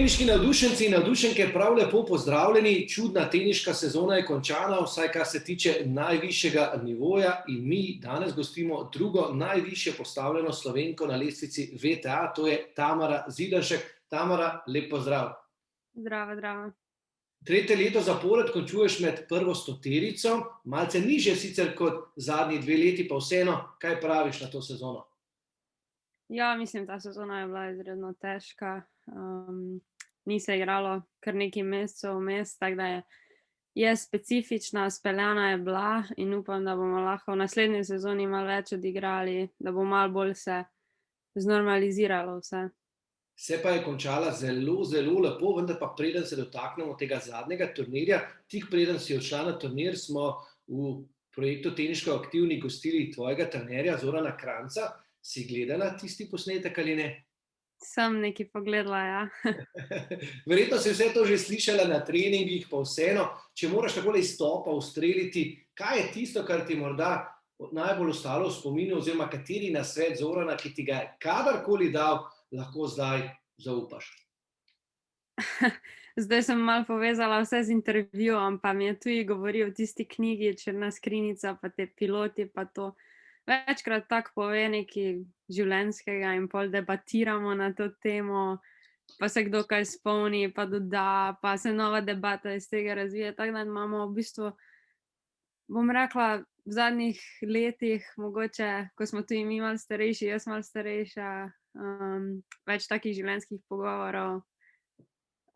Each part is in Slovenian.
Teniški navdušenci in navdušenke, prav lepo pozdravljeni. Čudna teniška sezona je končana, vsaj kar se tiče najvišjega nivoja, in mi danes gostimo drugo najvišje postavljeno Slovenko na lestvici VTA, to je Tamara Zidanšek. Tamara, lep pozdrav. Zdravo, zdravo. Tretje leto zapored končuješ med prvo stoterico, malce nižje sicer kot zadnji 2 leti, pa vseeno, kaj praviš na to sezono? Ja, mislim, ta sezona je bila izredno težka. Ni se igralo kar nekaj mesecev vmes, tako da je specifična, speljana je bila in upam, da bomo lahko v naslednji sezoni malo več odigrali, da bo malo bolj se znormaliziralo vse. Vse pa je končala zelo, zelo lepo, vendar pa preden se dotaknemo tega zadnjega turnirja, tik preden si odšla na turnir, smo v projektu Teniško aktivni gostili tvojega trenerja Zorana Kranjca. Si gledala tisti posnetek ali ne? Sem nekaj pogledala, ja. Verjetno si vse to že slišala na treningih, pa vseeno, če moraš takole iz topa ustreliti, kaj je tisto, kar ti morda najbolj ostalo v spominu, oziroma kateri nasvet Zorana, ki ti ga je kadarkoli dal, lahko zdaj zaupaš? Zdaj sem malo povezala vse z intervjujem, pa mi je tudi govoril o tisti knjigi Črna skrinjica, pa te piloti, pa to. Večkrat tako pove nekaj življenjskega in pol debatiramo na to temo, pa se kdo kaj spomni, pa doda, pa se nova debata iz tega razvije, tako da imamo v bistvu, bom rekla, v zadnjih letih, mogoče, ko smo tudi mi malo starejši, jaz malo starejša, več takih življenjskih pogovorov.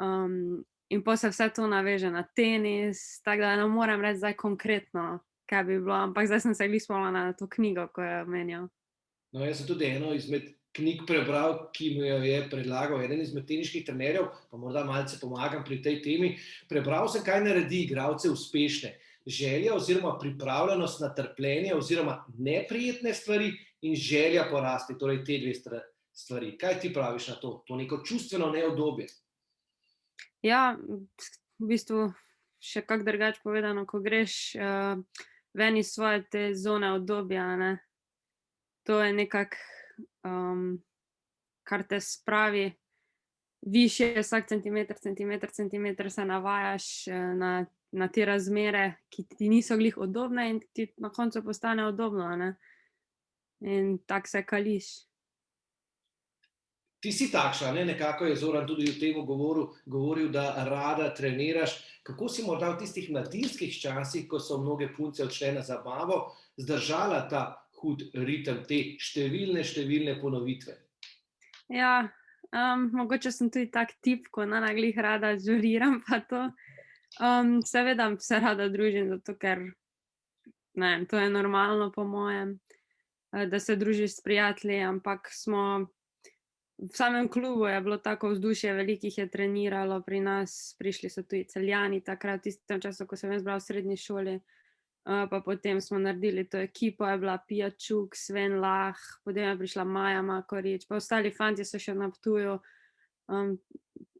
In pa se vse to naveže na tenis, tako da ne morem reči zdaj konkretno, kaj bi bilo, ampak zdaj sem se glih spomnila na to knjigo, ko je omenjal. No, jaz sem tudi eno izmed knjig prebral, ki mi jo je predlagal eden izmed teniških trenerjev, pa morda malce pomagam pri tej temi. Prebral sem, kaj naredi igralce uspešne. Želja oziroma pripravljenost na trpljenje oziroma neprijetne stvari in želja po rasti, torej te dve stvari. Kaj ti praviš na to? To neko čustveno neudobje. Ja, v bistvu še kako drugače povedano, ko greš ven iz svoje te zone udobja, ne. To je nekako, kar te spravi višje, vsak centimeter se navajaš na te razmere, ki ti niso glih udobne in ti na koncu postane udobno, a ne. In tako se kališ. Ti si takšna, ne? Nekako je Zoran tudi o tem govoril, da rada treniraš. Kako si morda v tistih mladinskih časih, ko so mnoge punce odšle na zabavo, zdržala ta hud ritem, te številne ponovitve? Ja, mogoče sem tudi tak tip, ko ne glih rada žuriram pa to. Seveda se rada družim, zato ker, ne vem, to je normalno po mojem, da se družiš s prijatelji, ampak v samem klubu je bilo tako vzdušje, veliko jih je treniralo pri nas, prišli so tudi Celjani takrat, v tistem času, ko sem jaz bila v srednji šoli, pa potem smo naredili to ekipo, je bila Pia Čuk, Sven Lah, potem je prišla Maja Makorič, pa ostali fantje so še na Ptuju,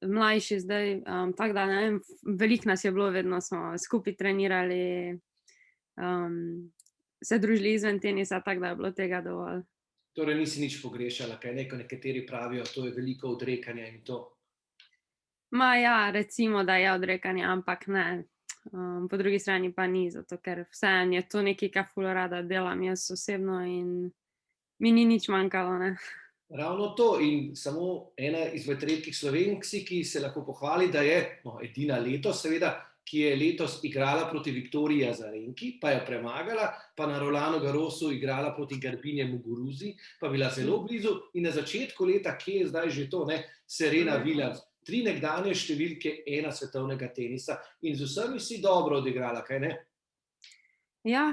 mlajši zdaj, tako da ne vem, veliko nas je bilo, vedno smo skupaj trenirali, se družili izven tenisa, tako da je bilo tega dovolj. Torej nisi nič pogrešala, kaj ne, ko nekateri pravijo, to je veliko odrekanja in to. Ma ja, recimo, da je odrekanje, ampak ne. Po drugi strani pa ni, zato ker vseeno je to nekaj, kar ful rada delam jaz osebno in mi ni nič manjkalo, ne. Ravno to, in samo ena izmed redkih Slovenk si, ki se lahko pohvali, da je, no, edina letos seveda, ki je letos igrala proti Viktoriji Azarenki, pa jo premagala, pa na Rolanu Garrosu igrala proti Garbine Muguruzi, pa bila zelo blizu in na začetku leta, kje je zdaj že to, ne, Serena Williams, 3 nekdanje številke, 1 svetovnega tenisa in z vsemi si dobro odigrala, kaj ne? Ja,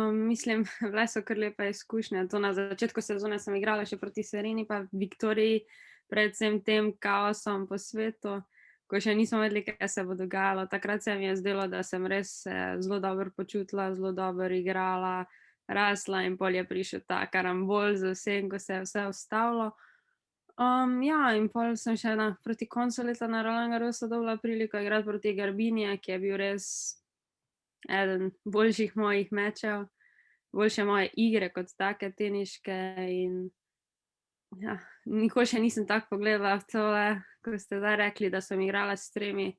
mislim, bile so kar lepe izkušnje, to na začetku sezone sem igrala še proti Sereni pa Viktoriji, pred vsem tem kaosom po svetu, ko še nismo vedeli, kaj se bo dogajalo, takrat se mi je zdelo, da sem res se zelo dobro počutila, zelo dobro igrala, rasla in pol je prišel ta karambol z vsem, ko se je vse ustavilo. Ja, in pol sem še proti koncu leta na Roland Garrosu dobila priliko igrati proti Garbini, ki je bil res eden boljših mojih mečev, boljše moje igre kot take teniške in Ja, nikoli še nisem tako pogledala v tole, ko ste zdaj rekli, da sem igrala s 3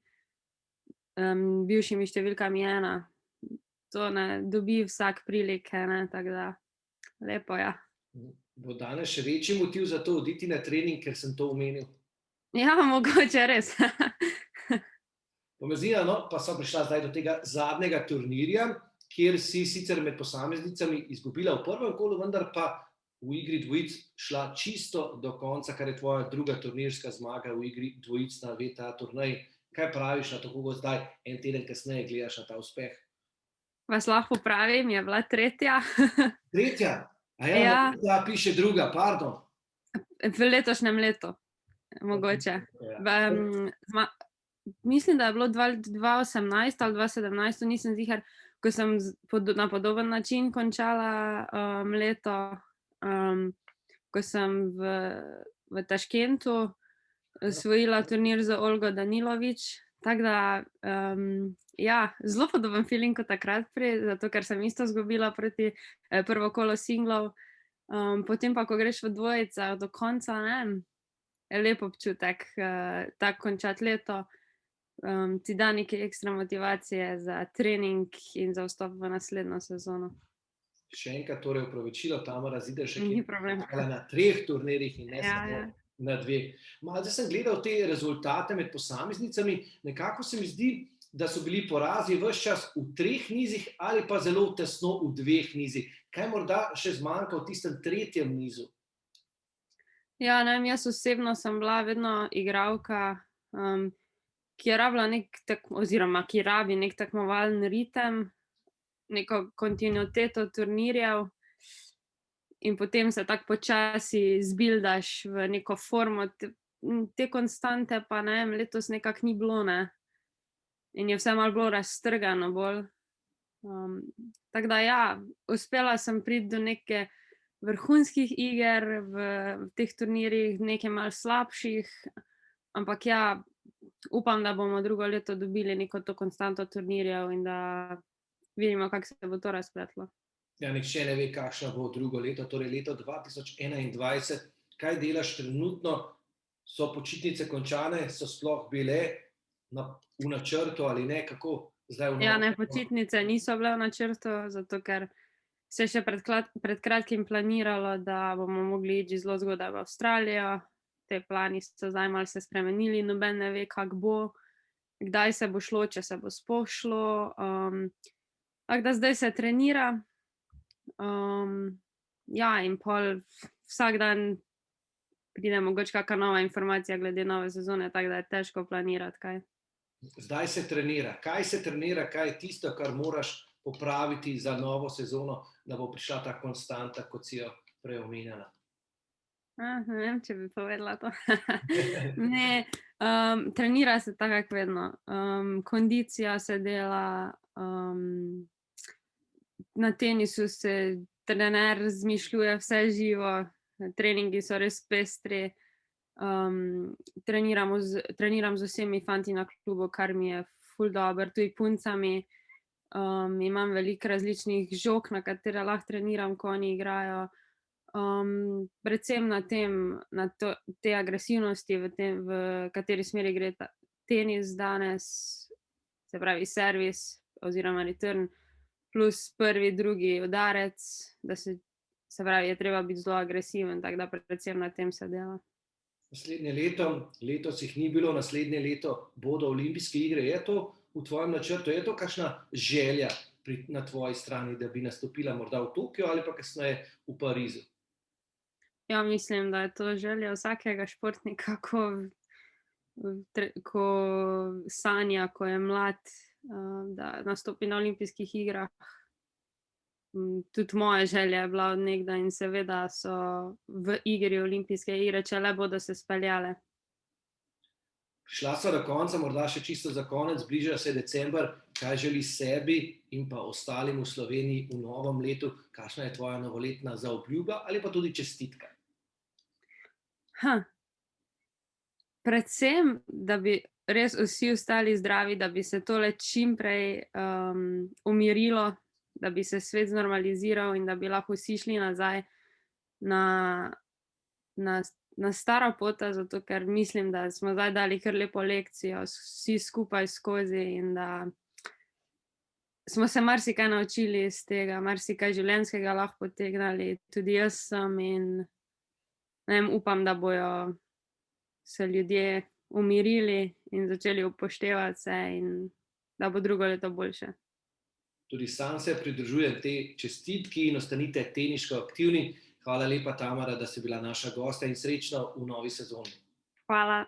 bivšimi številkami 1. To ne dobi vsak prilike, ne, tako da lepo, ja. Bo danes še večji motiv za to oditi na trening, ker sem to omenil? Ja, mogoče res. Pomezina, no, pa so prišla zdaj do tega zadnjega turnirja, kjer si sicer med posameznicami izgubila v prvem kolu, vendar pa v igri dvojic šla čisto do konca, kar je tvoja druga turnirska zmaga v igri dvojic na VTA turnej. Kaj praviš na to, kako zdaj en teden kasneje gledaš na ta uspeh? Vas lahko popravim, je bila 3. Tretja? A ja, Ja. ja, piše druga, pardon. V letošnjem letu, mogoče. Ja. Mislim, da je bilo 2018 ali 2017, nisem ziher, ko sem na podoben način končala leto, ko sem v Taškentu osvojila turnir za Olgo Danilović. Tako da, ja, zelo podoben feeling kot takrat zato ker sem isto izgubila proti prvo kolo singlov. Potem pa, ko greš v dvojicah do konca, ne, je lep občutek, tako končati leto. Ti da neke ekstra motivacije za trening in za vstop v naslednjo sezono. Še enkrat torej opravičilo, Tamara Zideršek Ni je problem. na 3 turnirjih in ne Ja, samo ja. na 2. Malce sem gledal te rezultate med posameznicami, nekako se mi zdi, da so bili porazi ves čas v 3 nizih ali pa zelo tesno v 2 nizih. Kaj morda še zmanjka v tistem 3. nizu? Ja, ne vem, jaz osebno sem bila vedno igralka, ki je rabila oziroma ki rabi nek tekmovalen ritem, neko kontinuiteto turnirjev in potem se tako počasi zbildaš v neko formo. Te konstante pa, ne vem, letos nekako ni bilo, ne. In je vse malo bilo raztrgano bolj. Tako da ja, uspela sem priti do neke vrhunskih iger v teh turnirjih, nekaj malo slabših, ampak ja, upam, da bomo drugo leto dobili neko to konstanto turnirjev in da vidimo, kako se bo to razpletlo. Ja, nihče ne ve, kakšno bo drugo leto, torej leto 2021. Kaj delaš trenutno? So počitnice končane, so sploh bile v načrtu ali ne? Kako zdaj v novem? Ja, ne, počitnice niso bile v načrtu, zato ker se je še pred kratkim planiralo, da bomo mogli iti zelo zgodaj v Avstralijo. Te plani so zdaj malo se spremenili, noben ne ve, kako bo, kdaj se bo šlo, če se bo sploh šlo. Tako da zdaj se trenira. Ja, in pol vsak dan pride mogoče kakšna nova informacija glede nove sezone, tako da je težko planirati kaj. Zdaj se trenira. Kaj se trenira, kaj je tisto, kar moraš popraviti za novo sezono, da bo prišla ta konstanta, kot si jo prej omenjala? Ne vem, če bi povedala to. Ne, trenira se tako jak vedno. Kondicija se dela, na tenisu se trener izmišljuje vse živo, treningi so res pestri. Treniram z vsemi fanti na klubu, kar mi je ful dobro, tudi puncami. Imam veliko različnih žog, na katere lahko treniram, ko oni igrajo. Predvsem na te agresivnosti, v kateri smeri gre tenis danes, se pravi servis oziroma return, plus prvi, drugi udarec, se pravi, je treba biti zelo agresiven, tako da predvsem na tem se dela. Naslednje leto, letos jih ni bilo, naslednje leto bodo olimpijske igre. Je to v tvojem načrtu, je to kakšna želja na tvoji strani, da bi nastopila morda v Tokiu ali pa kasneje v Parizu? Ja, mislim, da je to želja vsakega športnika, ko sanja, ko je mlad, da nastopi na olimpijskih igrah. Tudi moja želja je bila od nekdaj in seveda so v igri olimpijske igre, če le bodo se speljale. Prišla so do konca, morda še čisto za konec, bliža se december. Kaj želiš sebi in pa ostalim v Sloveniji v novem letu? Kakšna je tvoja novoletna zaobljuba ali pa tudi čestitka? Predvsem, da bi res vsi ostali zdravi, da bi se tole čim prej umirilo, da bi se svet znormaliziral in da bi lahko vsi šli nazaj na na stara pota, zato ker mislim, da smo zdaj dali kar lepo lekcijo vsi skupaj skozi in da smo se marsikaj naučili iz tega, marsikaj življenjskega lahko potegnili, tudi jaz sem in ne vem, upam, da bojo se ljudje umirili in začeli upoštevati vse in da bo drugo leto boljše. Tudi sam se pridružujem tej čestitki in ostanite teniško aktivni. Hvala lepa, Tamara, da si bila naša gosta in srečno v novi sezoni. Hvala.